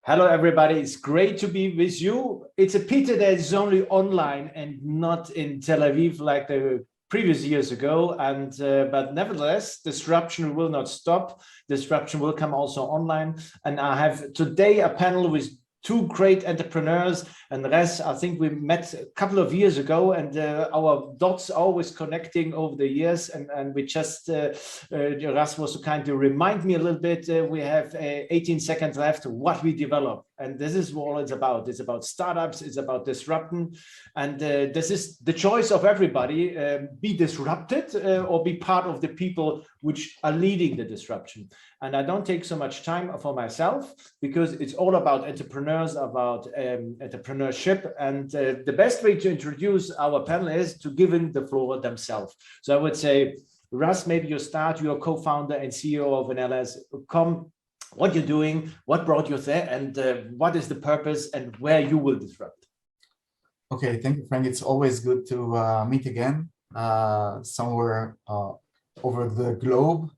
Hello, everybody. It's great to be with you. It's a pity that it's only online and not in Tel Aviv like the previous years ago. But nevertheless, disruption will not stop. Disruption will come also online. And I have today a panel with two great entrepreneurs. And Res, I think we met a couple of years ago, and our dots always connecting over the years. And we just, Res was so kind to remind me a little bit. We have 18 seconds left. What we develop, and this is what it's about. It's about startups. It's about disrupting, and this is the choice of everybody: be disrupted or be part of the people which are leading the disruption. And I don't take so much time for myself because it's all about entrepreneurs, about entrepreneurship. And the best way to introduce our panel is to give them the floor themselves. So I would say, Russ, maybe you start. You're co-founder and CEO of NSLComm. What you're doing, what brought you there, and what is the purpose and where you will disrupt. Okay, thank you, Frank. It's always good to meet again somewhere over the globe.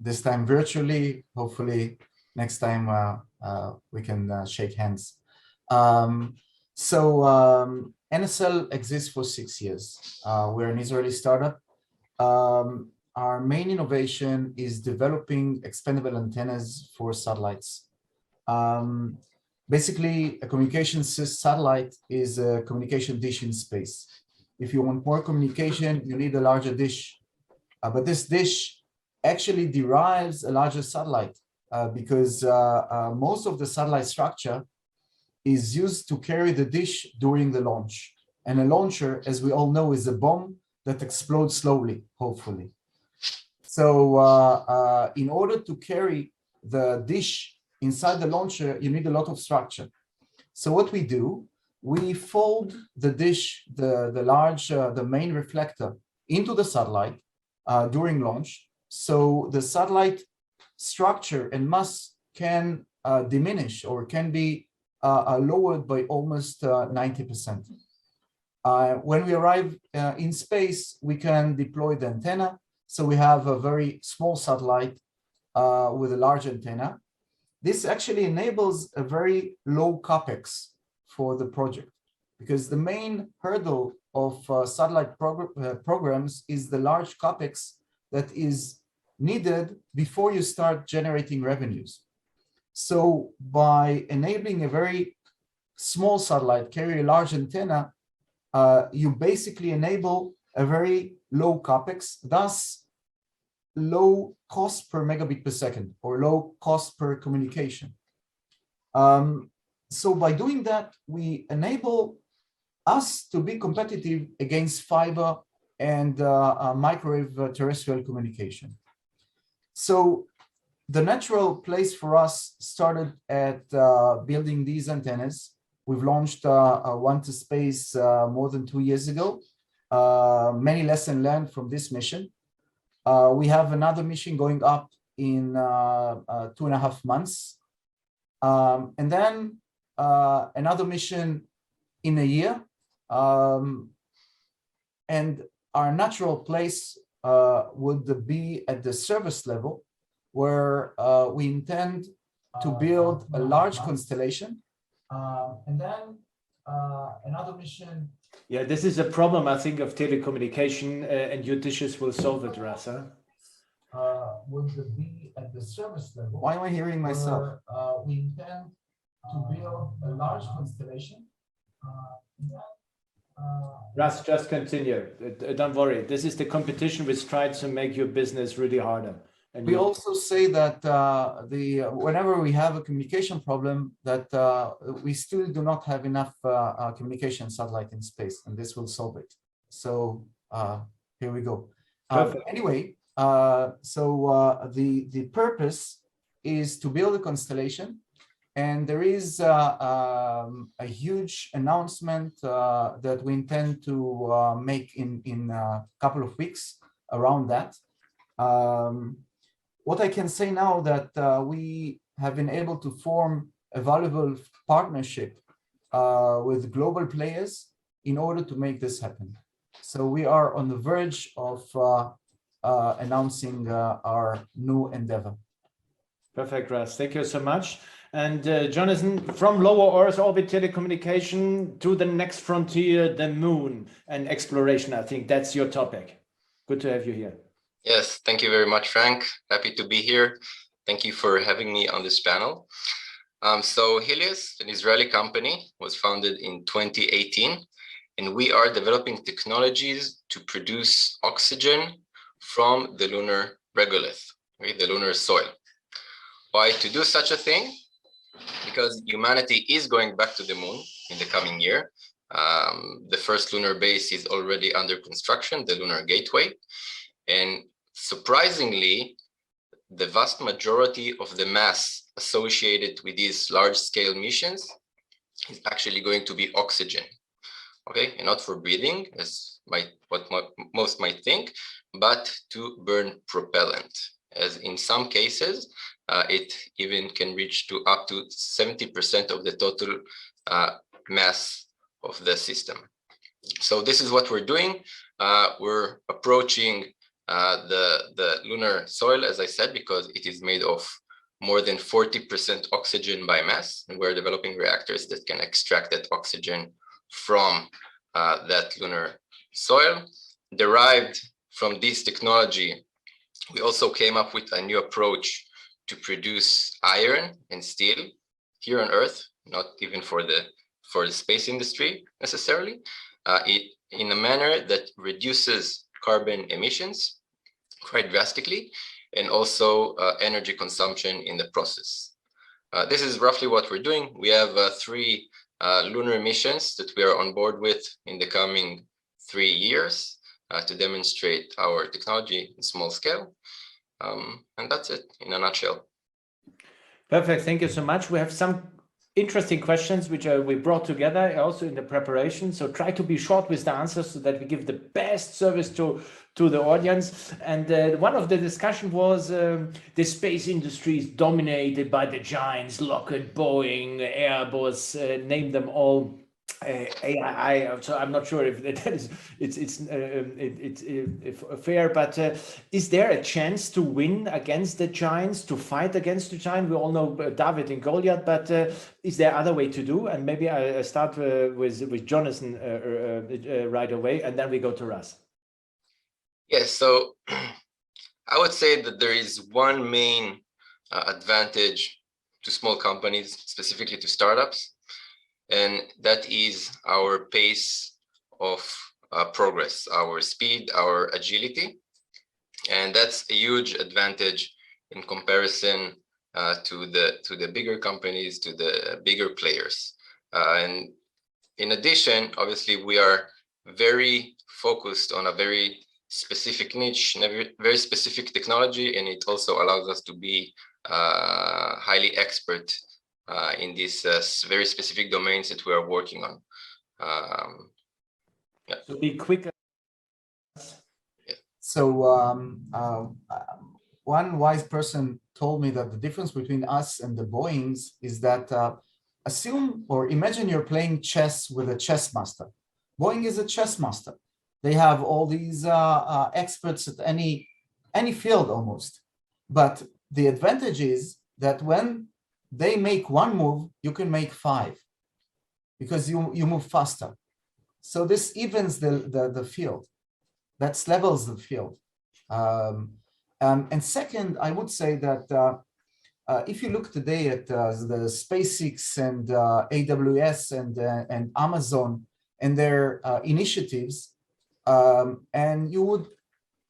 This time virtually. Hopefully next time we can shake hands. NSL exists for 6 years. We're an Israeli startup. Our main innovation is developing expandable antennas for satellites. Basically, a communication satellite is a communication dish in space. If you want more communication, you need a larger dish. But this dish actually derives a larger satellite because most of the satellite structure is used to carry the dish during the launch. And a launcher, as we all know, is a bomb that explodes slowly, hopefully. So in order to carry the dish inside the launcher, you need a lot of structure. So what we do, we fold the dish, the main reflector, into the satellite during launch. So the satellite structure and mass can diminish or can be lowered by almost 90%. When we arrive in space, we can deploy the antenna. So we have a very small satellite with a large antenna. This actually enables a very low Capex for the project because the main hurdle of satellite programs is the large Capex that is needed before you start generating revenues. So by enabling a very small satellite carry a large antenna, you basically enable a very low Capex, thus low cost per megabit per second or low cost per communication. So by doing that, we enable us to be competitive against fiber and microwave terrestrial communication. So the natural place for us started at building these antennas. We've launched one to space more than 2 years ago. Many lessons learned from this mission. We have another mission going up in 2.5 months. And then another mission in a year. And our natural place would be at the service level, where we intend to build a large constellation. And then another mission. Yeah, this is a problem, I think, of telecommunication, and your dishes will solve it, Rasa. Would be at the service level. Why am I hearing myself? We intend to build a large constellation. Russ, just continue. Don't worry. This is the competition which tries to make your business really harder. And we also say that whenever we have a communication problem, that we still do not have enough communication satellite in space, and this will solve it. So here we go. Anyway, the purpose is to build a constellation. And there is a huge announcement that we intend to make in a couple of weeks around that. What I can say now that we have been able to form a valuable partnership with global players in order to make this happen. So we are on the verge of announcing our new endeavor. Perfect, Russ. Thank you so much. And Jonathan, from low Earth orbit telecommunication to the next frontier, the moon and exploration, I think that's your topic. Good to have you here. Yes, thank you very much, Frank. Happy to be here. Thank you for having me on this panel. So Helios, an Israeli company, was founded in 2018, and we are developing technologies to produce oxygen from the lunar regolith, right, the lunar soil. Why to do such a thing? Because humanity is going back to the moon in the coming year. The first lunar base is already under construction, the Lunar Gateway. And surprisingly, the vast majority of the mass associated with these large-scale missions is actually going to be oxygen, okay? And not for breathing, as most might think, but to burn propellant, as in some cases, it even can reach to up to 70% of the total mass of the system. So this is what we're doing. We're approaching the lunar soil, as I said, because it is made of more than 40% oxygen by mass, and we're developing reactors that can extract that oxygen from that lunar soil. Derived from this technology, we also came up with a new approach to produce iron and steel here on Earth, not even for the space industry necessarily, in a manner that reduces carbon emissions quite drastically, and also energy consumption in the process. This is roughly what we're doing. We have 3 lunar missions that we are on board with in the coming 3 years to demonstrate our technology in small scale. And that's it in a nutshell. Perfect. Thank you so much. We have some interesting questions which we brought together also in the preparation. So try to be short with the answers so that we give the best service to the audience. And one of the discussion was the space industry is dominated by the giants, Lockheed, Boeing, Airbus, name them all. AI, so I'm not sure if that is it's fair, but is there a chance to win against the giants, to fight against the giant? We all know David and Goliath, but is there other way to do? And maybe I start with Jonathan right away, and then we go to Russ. Yes, so I would say that there is one main advantage to small companies, specifically to startups, and that is our pace of progress, our speed, our agility. And that's a huge advantage in comparison to the bigger companies, to the bigger players. And in addition, obviously, we are very focused on a very specific niche, very specific technology, and it also allows us to be highly expert in these very specific domains that we are working on. Yeah. So be quick. Yeah. So one wise person told me that the difference between us and the Boeings is that assume or imagine you're playing chess with a chess master. Boeing is a chess master. They have all these experts at any field almost. But the advantage is that when they make one move, you can make 5 because you move faster. So this evens the field. That levels the field. And second, I would say that if you look today at the SpaceX and AWS and Amazon and their initiatives, and you would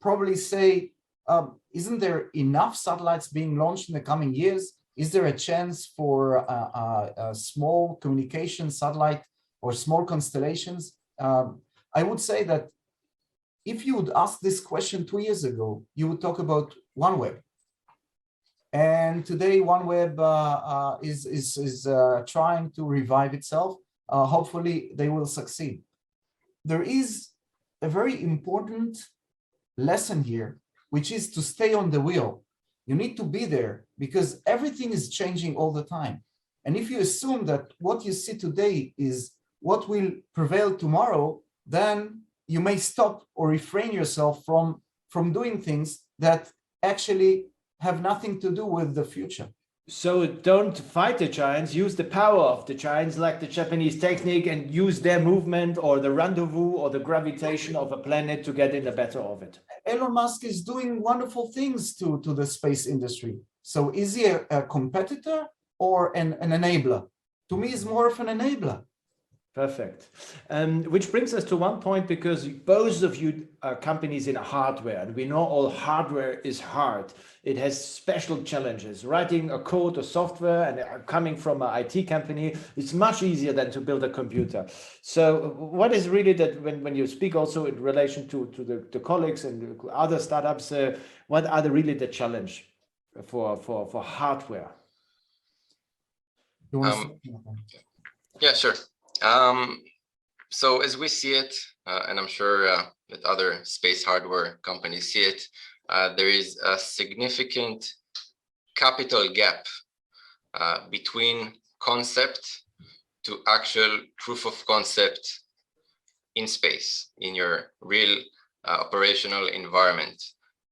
probably say, isn't there enough satellites being launched in the coming years? Is there a chance for a small communication satellite or small constellations? I would say that if you would ask this question 2 years ago, you would talk about OneWeb. And today OneWeb is trying to revive itself. Hopefully they will succeed. There is a very important lesson here, which is to stay on the wheel. You need to be there because everything is changing all the time. And if you assume that what you see today is what will prevail tomorrow, then you may stop or refrain yourself from doing things that actually have nothing to do with the future. So don't fight the giants, use the power of the giants like the Japanese technique and use their movement or the rendezvous or the gravitation of a planet to get in the better orbit. Elon Musk is doing wonderful things to the space industry. So is he a competitor or an enabler? To me, he's more of an enabler. Perfect. Which brings us to one point, because both of you are companies in hardware, and we know all hardware is hard. It has special challenges. Writing a code or software, and coming from an IT company, it's much easier than to build a computer. So what is really that when you speak also in relation to the colleagues and other startups, what are really the challenge for hardware? Yeah, sure. So as we see it, and I'm sure that other space hardware companies see it, there is a significant capital gap between concept to actual proof of concept in space, in your real operational environment.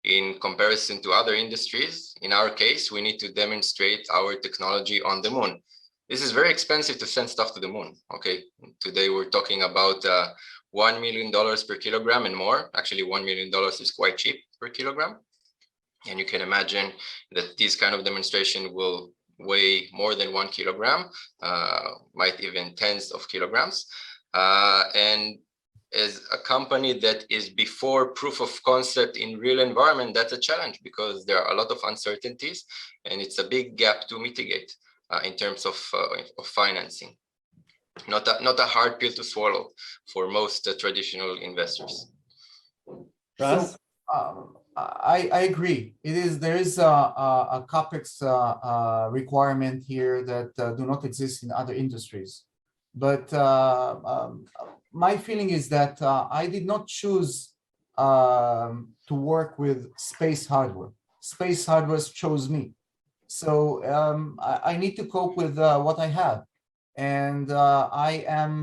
In comparison to other industries, in our case, we need to demonstrate our technology on the moon. This is very expensive to send stuff to the moon. Okay, today we're talking about $1 million per kilogram and more. Actually, $1 million is quite cheap per kilogram. And you can imagine that this kind of demonstration will weigh more than 1 kilogram, might even tens of kilograms. And as a company that is before proof of concept in real environment, that's a challenge because there are a lot of uncertainties and it's a big gap to mitigate. In terms of financing, not a hard pill to swallow for most traditional investors. So, I agree. There is a Capex requirement here that do not exist in other industries. But my feeling is that I did not choose to work with space hardware. Space hardware chose me. So I need to cope with what I have. And I am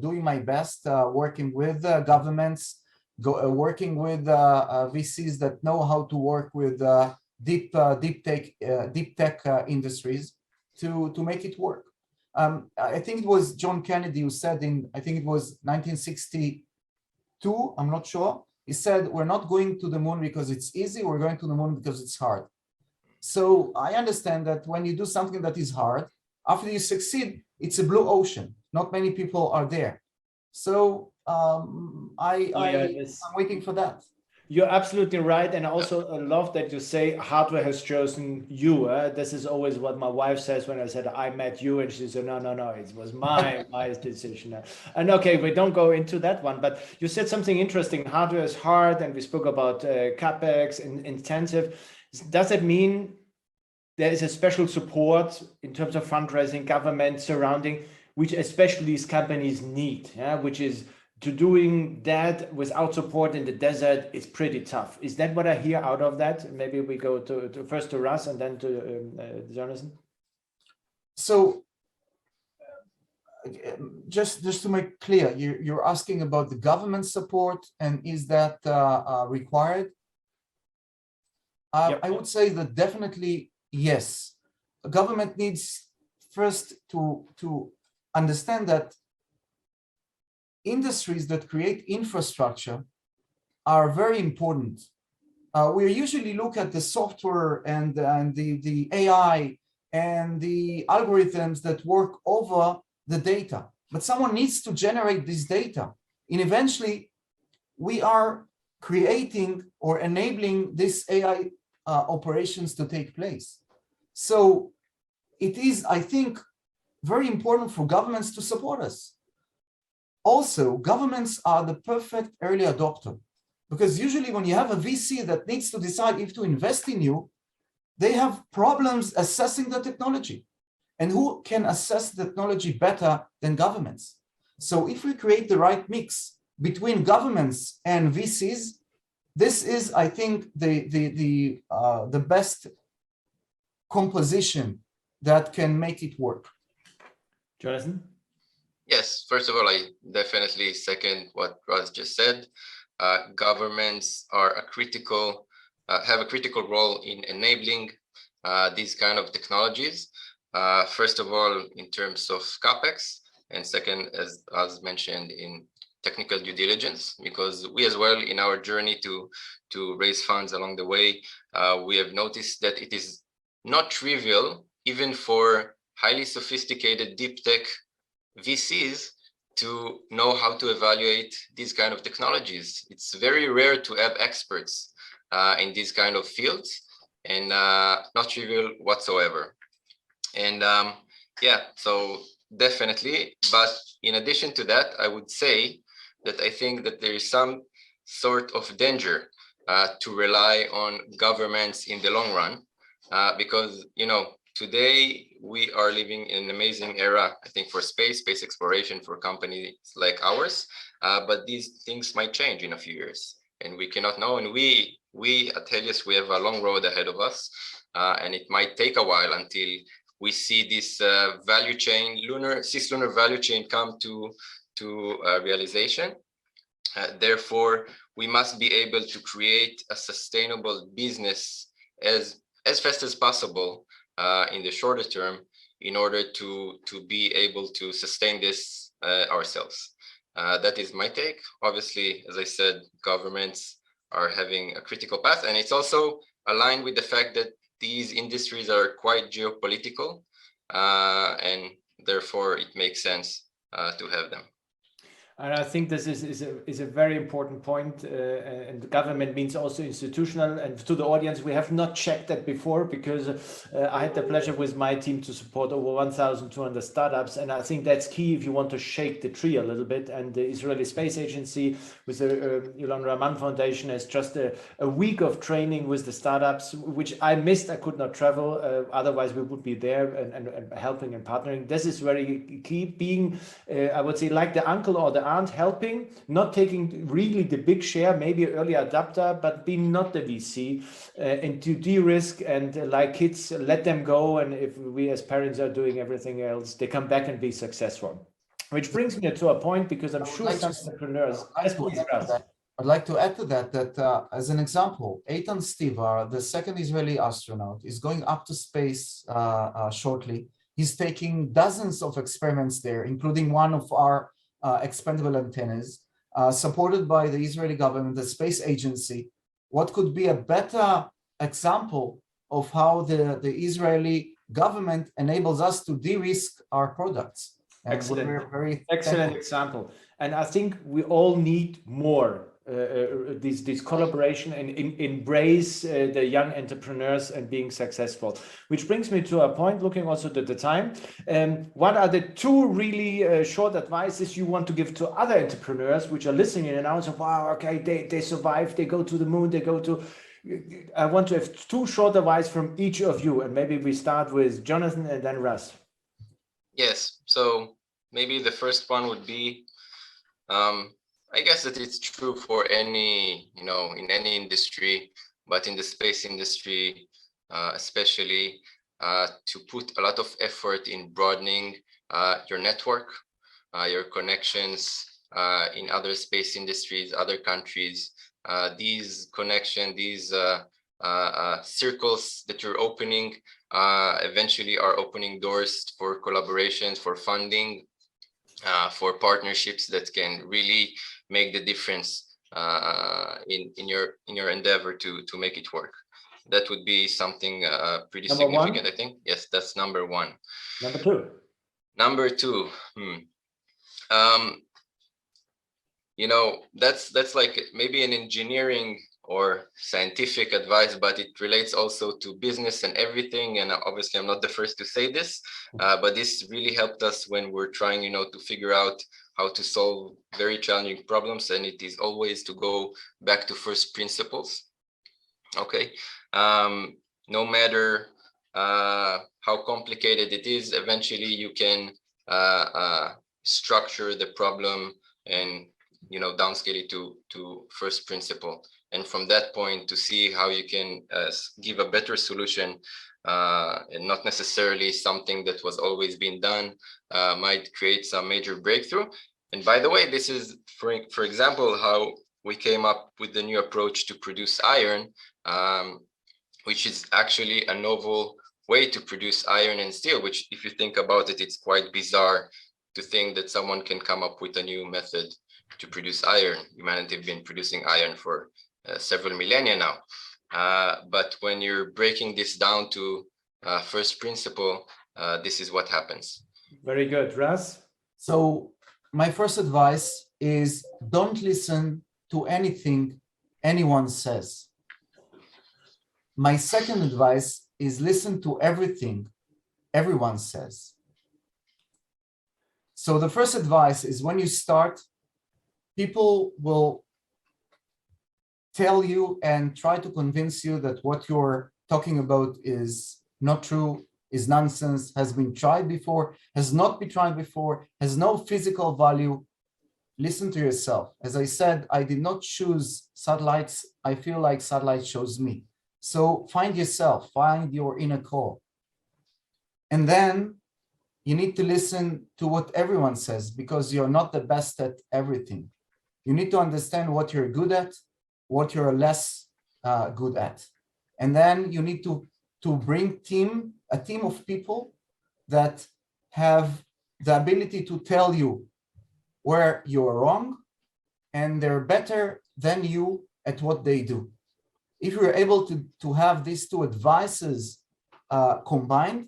doing my best, working with governments, working with VCs that know how to work with deep tech industries to make it work. I think it was John Kennedy who said I think it was 1962, I'm not sure. He said, we're not going to the moon because it's easy, we're going to the moon because it's hard. So I understand that when you do something that is hard, after you succeed, it's a blue ocean. Not many people are there. So I'm waiting for that. You're absolutely right. And I also love that you say hardware has chosen you. This is always what my wife says when I said, I met you. And she said, no, it was my decision. And okay, we don't go into that one. But you said something interesting. Hardware is hard. And we spoke about Capex and intensive. Does it mean there is a special support in terms of fundraising, government surrounding, which especially these companies need, which is to doing that without support in the desert is pretty tough. Is that what I hear out of that? Maybe we go to first to Russ and then to Jonathan. So just to make clear, you're asking about the government support and is that required? Yep. I would say that definitely yes. The government needs first to understand that industries that create infrastructure are very important. We usually look at the software and the AI and the algorithms that work over the data, but someone needs to generate this data. And eventually, we are creating or enabling this AI operations to take place. So it is, I think, very important for governments to support us. Also, governments are the perfect early adopter, because usually when you have a VC that needs to decide if to invest in you, they have problems assessing the technology. And who can assess the technology better than governments? So if we create the right mix between governments and VCs, this is, I think, the best composition that can make it work. Jonathan? Yes, first of all, I definitely second what Raz just said. Governments are have a critical role in enabling these kind of technologies. First of all, in terms of Capex, and second, as mentioned, in technical due diligence, because we as well, in our journey to raise funds along the way, we have noticed that it is not trivial, even for highly sophisticated deep tech VCs, to know how to evaluate these kind of technologies. It's very rare to have experts in these kind of fields, and not trivial whatsoever. And yeah, so definitely. But in addition to that, I would say that I think that there is some sort of danger to rely on governments in the long run, because, you know, today we are living in an amazing era, I think, for space exploration for companies like ours, but these things might change in a few years, and we cannot know. And we at Helios, we have a long road ahead of us, and it might take a while until we see this value chain, cislunar value chain, come to realization. Therefore, we must be able to create a sustainable business as fast as possible in the shorter term, in order to be able to sustain this ourselves. That is my take. Obviously, as I said, governments are having a critical path, and it's also aligned with the fact that these industries are quite geopolitical, and therefore it makes sense to have them. And I think this is a very important point, and the government means also institutional. And to the audience, we have not checked that before, because I had the pleasure with my team to support over 1,200 startups, and I think that's key if you want to shake the tree a little bit. And the Israeli Space Agency with the Ilan Raman Foundation has just a week of training with the startups, which I missed. I could not travel, otherwise we would be there and helping and partnering. This is very key, being I would say like the uncle or the aunt, helping, not taking really the big share, maybe an early adapter, but being not the VC, and to de-risk, and like kids, let them go. And if we as parents are doing everything else, they come back and be successful. Which brings me to a point, because I'm sure some entrepreneurs. I'd like to add to that, as an example, Eitan Stivar, the second Israeli astronaut, is going up to space shortly. He's taking dozens of experiments there, including one of our expendable antennas, supported by the Israeli government, the space agency. What could be a better example of how the Israeli government enables us to de-risk our products? And excellent, very excellent example. And I think we all need more this collaboration, and embrace the young entrepreneurs and being successful. Which brings me to a point, looking also at the time. What are the two really short advices you want to give to other entrepreneurs which are listening and now say, wow, okay, they survive, they go to the moon, they go to... I want to have two short advice from each of you, and maybe we start with Jonathan and then Russ. Yes, so maybe the first one would be, I guess that it's true for any, you know, in any industry, but in the space industry, especially, to put a lot of effort in broadening your network, your connections in other space industries, other countries. These connections, these circles that you're opening, eventually are opening doors for collaborations, for funding, for partnerships that can really make the difference in your endeavor to make it work. That would be something pretty significant, I think. Yes, that's number one. Number two. Number two. You know, that's like maybe an engineering or scientific advice, but it relates also to business and everything. And obviously, I'm not the first to say this, but this really helped us when we're trying, you know, to figure out how to solve very challenging problems. And it is always to go back to first principles. Okay. No matter how complicated it is, eventually you can structure the problem and, you know, downscale it to first principle. And from that point to see how you can give a better solution, and not necessarily something that was always being done, might create some major breakthrough. And by the way, this is, for example, how we came up with the new approach to produce iron. which is actually a novel way to produce iron and steel, which if you think about it, it's quite bizarre to think that someone can come up with a new method to produce iron. Humanity have been producing iron for several millennia now. But when you're breaking this down to first principle, this is what happens. Very good. Raz? So my first advice is don't listen to anything anyone says. My second advice is listen to everything everyone says. So the first advice is when you start, people will tell you and try to convince you that what you're talking about is not true, is nonsense, has been tried before, has not been tried before, has no physical value. Listen to yourself. As I said, I did not choose satellites. I feel like satellites chose me. So find yourself, find your inner core. And then you need to listen to what everyone says because you're not the best at everything. You need to understand what you're good at, what you're less good at. And then you need to bring a team of people that have the ability to tell you where you're wrong and they're better than you at what they do. If you're able to have these two advices combined,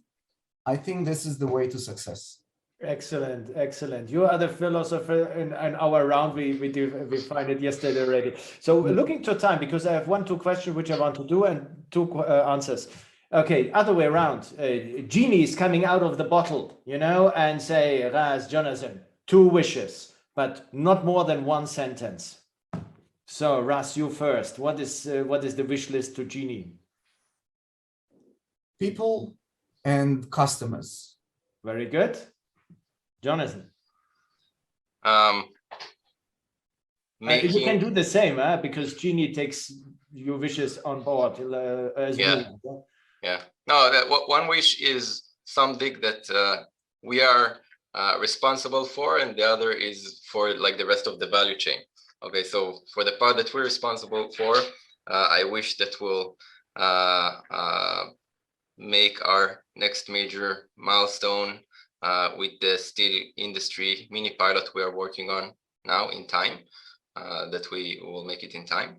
I think this is the way to success. Excellent, excellent. You are the philosopher in our round. We find it yesterday already. So looking to time, because I have 2 questions which I want to do and 2 answers. Okay, other way around. Genie is coming out of the bottle, you know, and say, Raz, Jonathan, 2 wishes, but not more than 1 sentence. So Raz, you first. What is the wish list to Genie? People and customers. Very good. Jonathan. You can do the same, because Genie takes your wishes on board as well. Yeah. No, one wish is something that we are responsible for, and the other is for like the rest of the value chain. Okay, so for the part that we're responsible for, I wish that we'll make our next major milestone with the steel industry mini pilot we are working on now in time, that we will make it in time.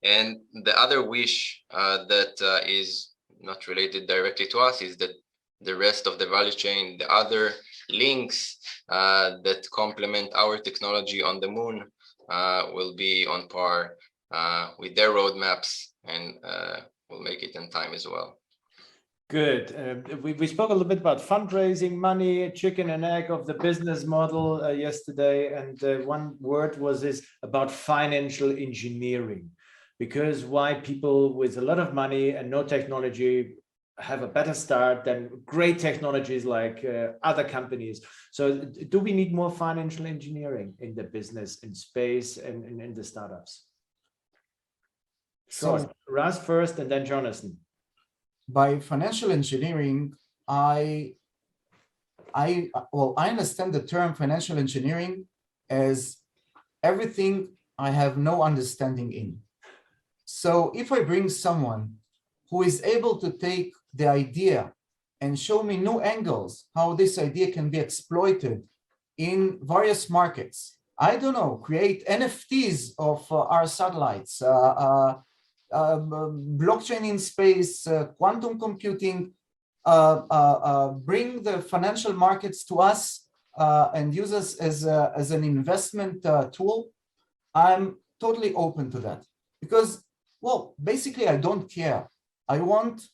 And the other wish that is not related directly to us is that the rest of the value chain, the other links that complement our technology on the moon will be on par with their roadmaps and will make it in time as well. Good. We spoke a little bit about fundraising, money, chicken and egg of the business model yesterday. And one word was this about financial engineering, because why people with a lot of money and no technology have a better start than great technologies like other companies. So do we need more financial engineering in the business, in space, and in the startups? So Raz first and then Jonathan. By financial engineering, I understand the term financial engineering as everything I have no understanding in. So if I bring someone who is able to take the idea and show me new angles, how this idea can be exploited in various markets, I don't know, create NFTs of our satellites, blockchain in space, quantum computing, bring the financial markets to us and use us as an investment tool, I'm totally open to that. Because, well, basically, I don't care. I want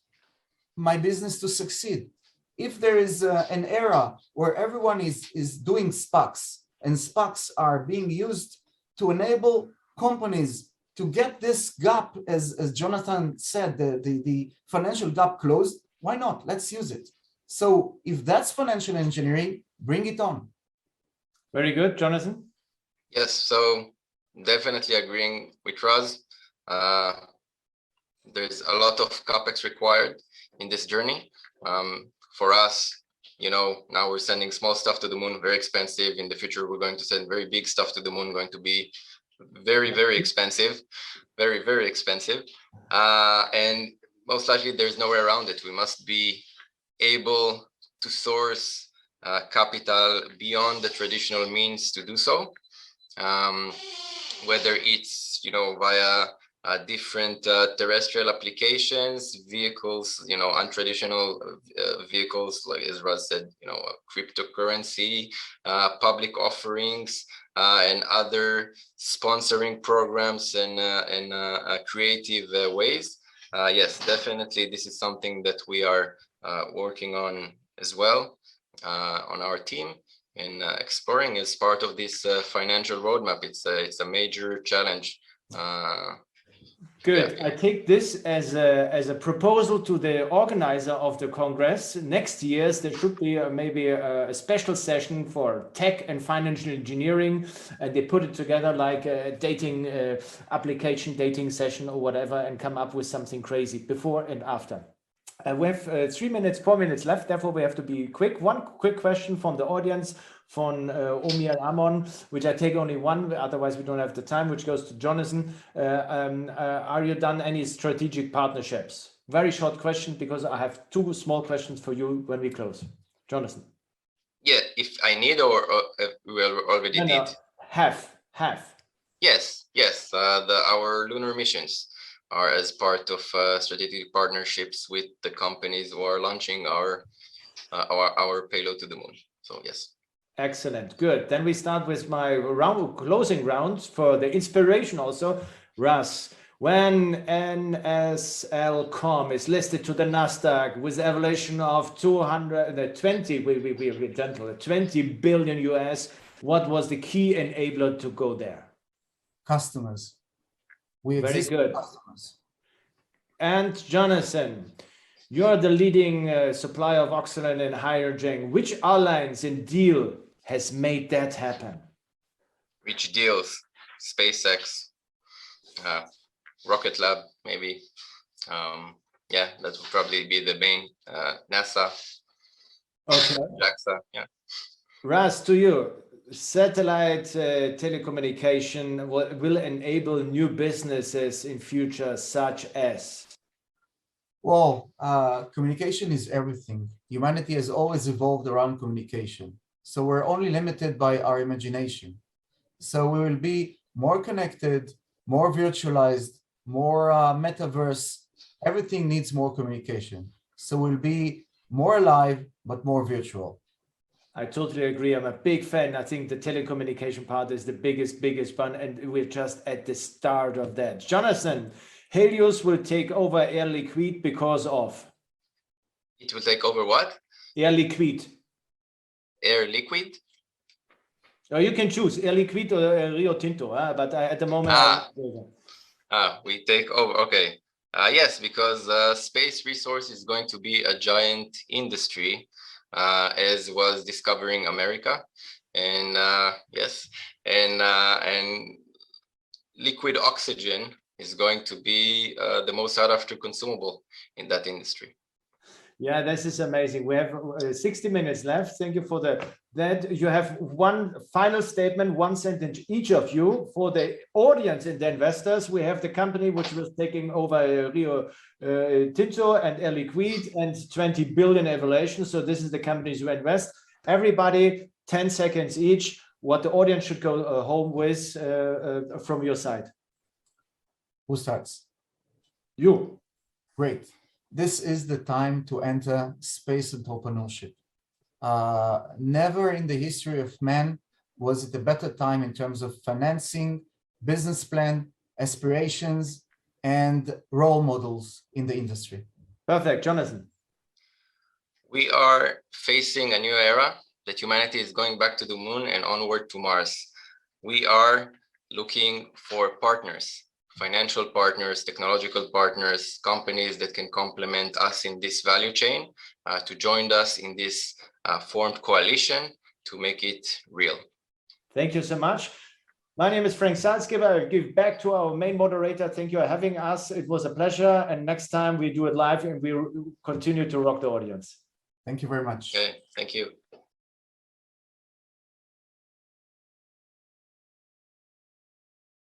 my business to succeed. If there is an era where everyone is doing SPACs, and SPACs are being used to enable companies to get this gap, as Jonathan said, the financial gap closed, why not? Let's use it. So if that's financial engineering, bring it on. Very good. Jonathan? Yes, so definitely agreeing with Raz. There's a lot of Capex required in this journey. For us, you know, now we're sending small stuff to the moon, very expensive. In the future, we're going to send very big stuff to the moon, going to be very, very expensive, very, very expensive. And most likely there's nowhere around it. We must be able to source capital beyond the traditional means to do so. Whether it's, via different terrestrial applications, vehicles, untraditional vehicles, like as Raz said, cryptocurrency, public offerings, and other sponsoring programs and creative ways. Yes, definitely, this is something that we are working on as well on our team. And exploring as part of this financial roadmap. It's a major challenge. Good. Yeah. I take this as a proposal to the organizer of the Congress. Next year, there should be maybe a special session for tech and financial engineering. And they put it together like a dating application dating session or whatever, and come up with something crazy before and after. We have 4 minutes left, therefore we have to be quick. One quick question from the audience, from Omir Amon, which I take only one, otherwise we don't have the time, which goes to Jonathan. Are you done any strategic partnerships? Very short question, because I have 2 small questions for you when we close. Jonathan. Yeah, if I need or we already did. Have. Yes. Our lunar missions are as part of strategic partnerships with the companies who are launching our payload to the moon. So yes. Excellent, good. Then we start with my closing round for the inspiration also. Russ, when NSLComm is listed to the Nasdaq with a valuation of 20 billion US, what was the key enabler to go there? Customers. We Very exist good. for customers. And Jonathan, you're the leading supplier of oxygen and hydrogen. Which airlines and deal has made that happen? Which deals? SpaceX, Rocket Lab, maybe. Yeah, that would probably be the main. NASA. Okay. JAXA, yeah. Raz, to you. Satellite telecommunication will enable new businesses in future, such as? Well, communication is everything. Humanity has always evolved around communication. So we're only limited by our imagination. So we will be more connected, more virtualized, more metaverse. Everything needs more communication. So we'll be more alive, but more virtual. I totally agree. I'm a big fan. I think the telecommunication part is the biggest one, and we're just at the start of that. Jonathan, Helios will take over Air Liquide because of? It will take over what? Air Liquide. Air Liquide? You can choose Air Liquide or Rio Tinto, but at the moment. We take over. Okay. Yes, because space resource is going to be a giant industry. As was discovering America, and yes, and liquid oxygen is going to be the most sought after consumable in that industry. Yeah, this is amazing. We have 60 minutes left. Thank you for that. You have one final statement, one sentence each of you for the audience and the investors. We have the company which was taking over Rio Tinto and Air Liquide and 20 billion evaluation. So this is the companies who invest. Everybody, 10 seconds each, what the audience should go home with from your side. Who starts? You. Great. This is the time to enter space entrepreneurship. Never in the history of man was it a better time in terms of financing, business plan, aspirations, and role models in the industry. Perfect. Jonathan. We are facing a new era that humanity is going back to the moon and onward to Mars. We are looking for partners. Financial partners, technological partners, companies that can complement us in this value chain, to join us in this formed coalition to make it real. Thank you so much. My name is Frank Salzgeber. I give back to our main moderator. Thank you for having us. It was a pleasure. And next time we do it live and we continue to rock the audience. Thank you very much. Okay, thank you.